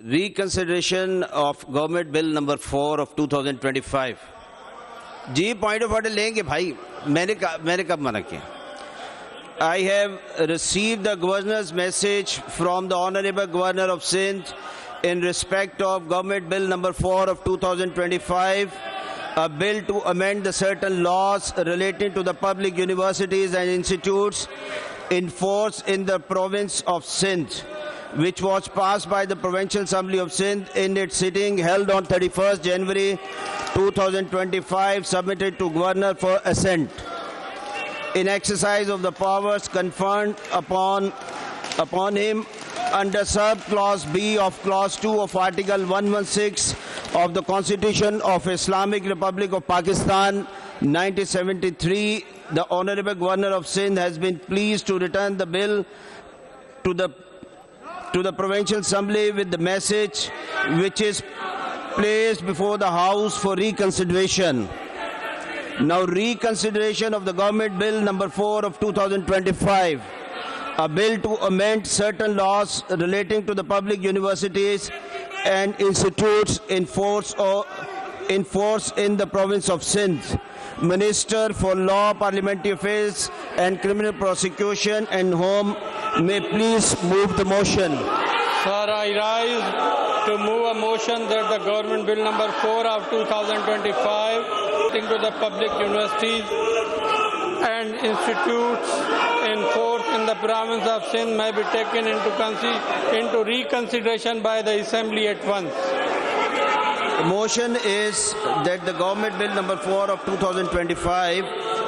Reconsideration of Government Bill number 4 of 2025. जी point of order लेंगे भाई. मैंने कब मना किया? I have received the governor's message from the Honorable Governor of Sindh in respect of Government Bill number 4 of 2025, a bill to amend the certain laws relating to the public universities and institutes in force in the province of Sindh, which was passed by the Provincial Assembly of Sindh in its sitting held on 31st January 2025, submitted to Governor for assent. In exercise of the powers conferred upon him under sub-clause B of clause 2 of Article 116 of the Constitution of Islamic Republic of Pakistan, 1973, the Honorable Governor of Sindh has been pleased to return the bill to the Provincial Assembly with the message which is placed before the House for reconsideration. Now, reconsideration of the Government Bill number 4 of 2025, a bill to amend certain laws relating to the public universities and institutes in force in the province of Sindh. Minister for Law, Parliamentary Affairs and Criminal Prosecution and Home may please move the motion. Sir, I rise to move a motion that the Government Bill number 4 of 2025 relating to the public universities and institutes in force in the province of Sindh may be taken into reconsideration by the Assembly at once. The motion is that the Government Bill number 4 of 2025,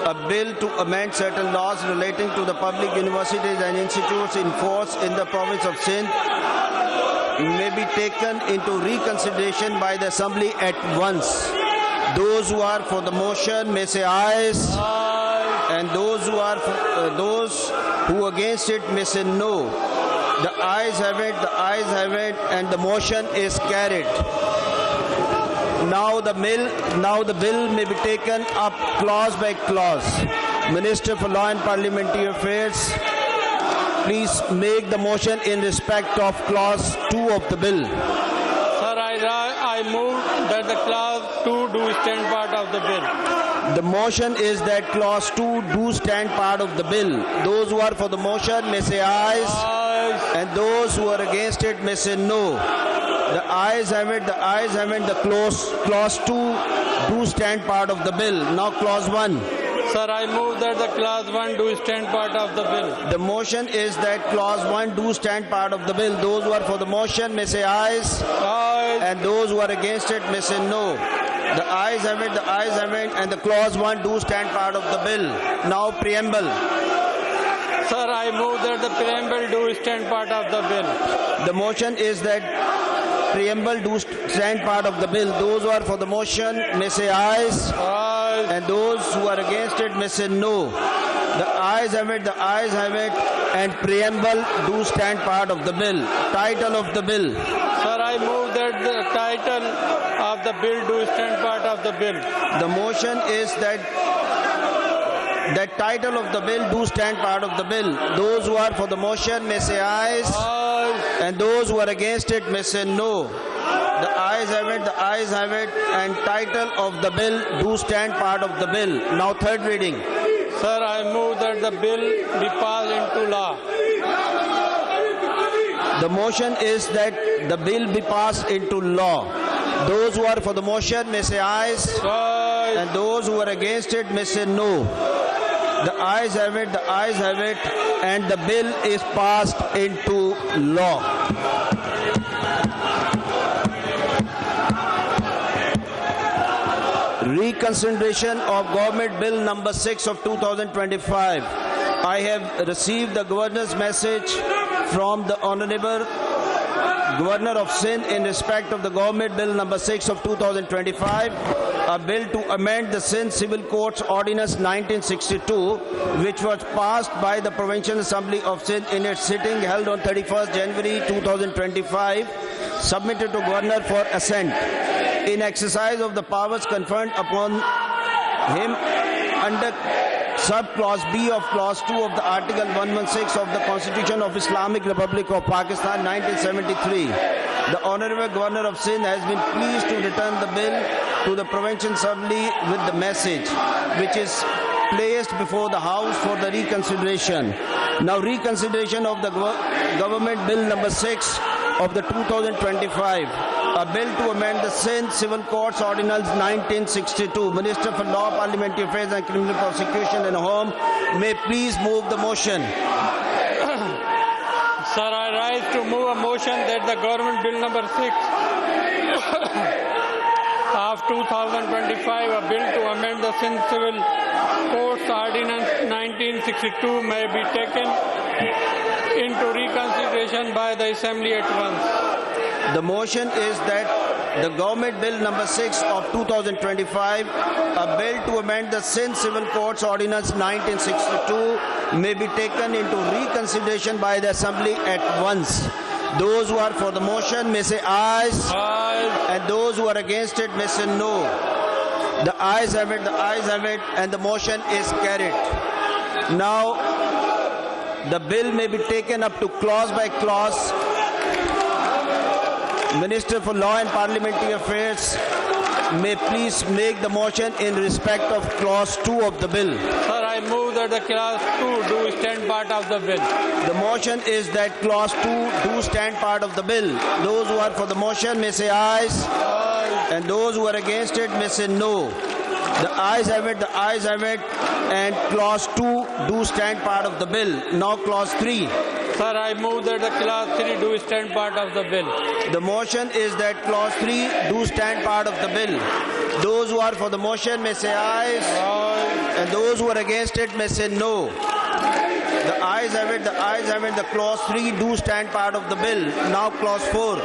a bill to amend certain laws relating to the public universities and institutes in force in the province of Sindh, may be taken into reconsideration by the Assembly at once. Those who are for the motion may say ayes, and those who are those who against it may say no. The ayes have it, and the motion is carried. Now the bill may be taken up clause by clause. Minister for Law and Parliamentary Affairs, please make the motion in respect of clause 2 of the bill. Sir, I move that the clause 2 do stand part of the bill. The motion is that clause 2 do stand part of the bill. Those who are for the motion may say ayes, and those who are against it may say no. The ayes have it, the clause 2 do stand part of the bill. Now clause 1. Sir, I move that the clause 1 do stand part of the bill. The motion is that clause 1 do stand part of the bill. Those who are for the motion may say ayes, and those who are against it may say no. The ayes have it, and the clause 1 do stand part of the bill. Now preamble. Sir, I move that the preamble do stand part of the bill. The motion is that preamble do stand part of the bill. Those who are for the motion may say ayes, and those who are against it may say no. The ayes have it, and preamble do stand part of the bill. Title of the bill. Sir, I move that the title of the bill do stand part of the bill. The motion is that title of the bill do stand part of the bill. Those who are for the motion may say ayes, and those who are against it may say no. The ayes have it, and title of the bill do stand part of the bill. Now third reading. Sir, I move that the bill be passed into law. The motion is that the bill be passed into law. Those who are for the motion may say ayes, and those who are against it may say no. The ayes have it, and the bill is passed into law. Reconsideration of Government Bill number 6 of 2025. I have received the Governor's message from the Honorable Governor of Sindh in respect of the Government Bill number 6 of 2025, a bill to amend the Sindh Civil Courts Ordinance 1962, which was passed by the Provincial Assembly of Sindh in its sitting held on 31st January 2025, submitted to Governor for assent. In exercise of the powers conferred upon him under sub-clause B of clause 2 of the Article 116 of the Constitution of Islamic Republic of Pakistan, 1973. The Honorable Governor of Sindh has been pleased to return the bill to the Provincial Assembly with the message, which is placed before the House for the reconsideration. Now, reconsideration of the Government Bill number 6 of the 2025, a bill to amend the Sindh Civil Courts Ordinance 1962. Minister for Law, Parliamentary Affairs and Criminal Prosecution and Home may please move the motion. Sir, I rise to move a motion that the Government Bill number 6 of 2025, a bill to amend the Sindh Civil Courts Ordinance 1962, may be taken into reconsideration by the Assembly at once. The motion is that the Government Bill number 6 of 2025, a bill to amend the Sindh Civil Courts Ordinance 1962, may be taken into reconsideration by the Assembly at once. Those who are for the motion may say ayes, and those who are against it may say no. The ayes have it, and the motion is carried. Now, the bill may be taken up to clause by clause. Minister for Law and Parliamentary Affairs may please make the motion in respect of clause 2 of the bill. Sir, I move that the clause 2 do stand part of the bill. The motion is that clause 2 do stand part of the bill. Those who are for the motion may say ayes, and those who are against it may say no. The ayes have it, and clause 2 do stand part of the bill. Now clause 3. Sir, I move that the clause 3 do stand part of the bill. The motion is that clause 3 do stand part of the bill. Those who are for the motion may say ayes, and those who are against it may say no. The ayes have it, the clause 3 do stand part of the bill. Now clause 4.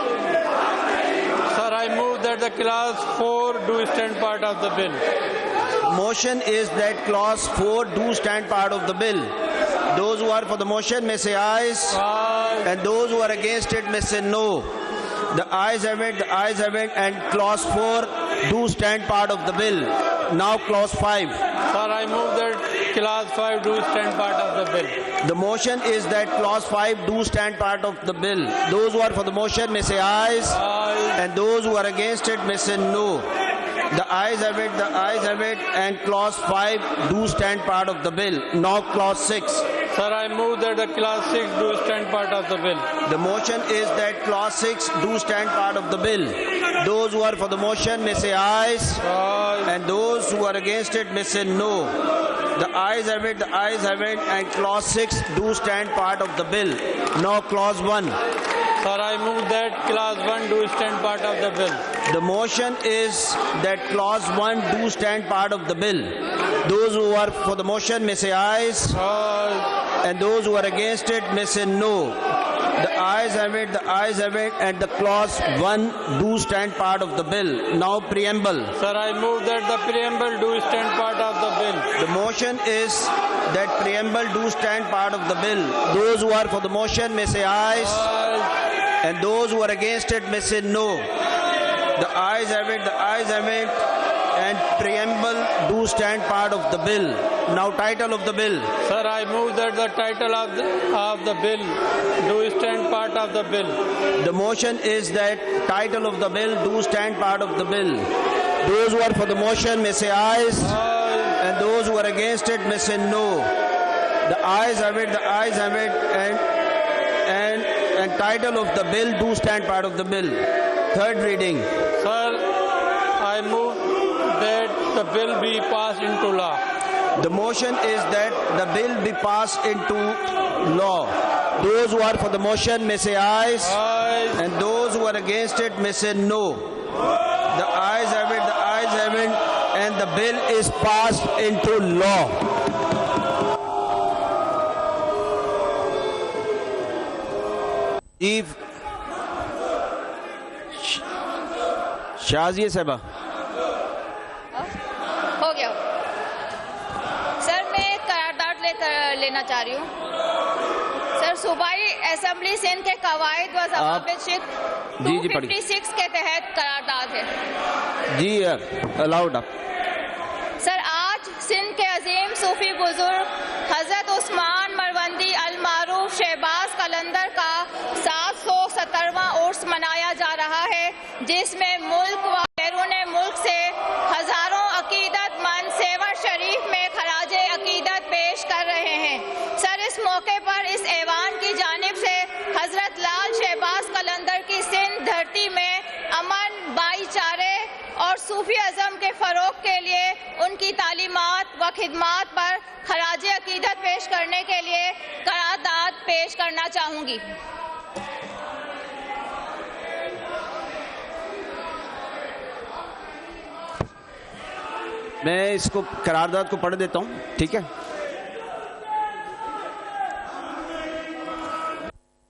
Sir, I move that the clause 4 do stand part of the bill. Motion is that clause 4 do stand part of the bill. Those who are for the motion may say ayes, and those who are against it may say no. The ayes have it, and clause 4 do stand part of the bill. Now clause 5. Sir, I move that clause 5 do stand part of the bill. The motion is that clause 5 do stand part of the bill. Those who are for the motion may say ayes, and those who are against it may say no. The ayes have it, and clause 5 do stand part of the bill. Now clause 6. Sir, I move that the clause 6 do stand part of the bill. The motion is that clause 6 do stand part of the bill. Those who are for the motion may say ayes, and those who are against it may say no. The ayes have it, and clause 6 do stand part of the bill. Now clause 1. Sir, I move that clause 1 do stand part of the bill. The motion is that clause 1 do stand part of the bill. Those who are for the motion may say ayes, and those who are against it may say no. The ayes have it, and the clause 1 do stand part of the bill. Now preamble. Sir, I move that the preamble do stand part of the bill. The motion is that preamble do stand part of the bill. Those who are for the motion may say ayes, and those who are against it may say no. The ayes have it, and preamble do stand part of the bill. Now title of the bill. Sir, I move that the title of the bill do stand part of the bill. The motion is that title of the bill do stand part of the bill. Those who are for the motion may say ayes, and those who are against it may say no. The ayes have it, and title of the bill do stand part of the bill. Third reading. Sir, I move that the bill be passed into law. The motion is that the bill be passed into law. Those who are for the motion may say ayes, and those who are against it may say no. The ayes have it, and the bill is passed into law. If Shazia साहबा हो गया। Sir, मैं एक करारदाद लेना चाह रही हूँ। Sir, सूबाई असेंबली सिंध के कवायद व ज़वाबित 256 के तहत करारदाद है। जी अलाउड आप। सर, आज सिंध के अजीम सूफी बुजुर्ग हजरत उस्मान मरवंदी अल मारूफ शहबाज कलंदर का 770वां उर्स मनाया जा जिसमें मुल्क व बैरून मुल्क से हजारों अकीदतमंद सेवा शरीफ में खराजे अकीदत पेश कर रहे हैं। सर, इस मौके पर इस ऐवान की जानिब से हजरत लाल शहबाज कलंदर की सिंध धरती में अमन, भाईचारे और सूफी अज़म के फ़रोग़ के लिए उनकी तालीमात व खिदमात पर खराजे अकीदत पेश करने के लिए करारदाद पेश करना चाहूँगी। मैं इसको करारदाद को पढ़ देता हूँ, ठीक है।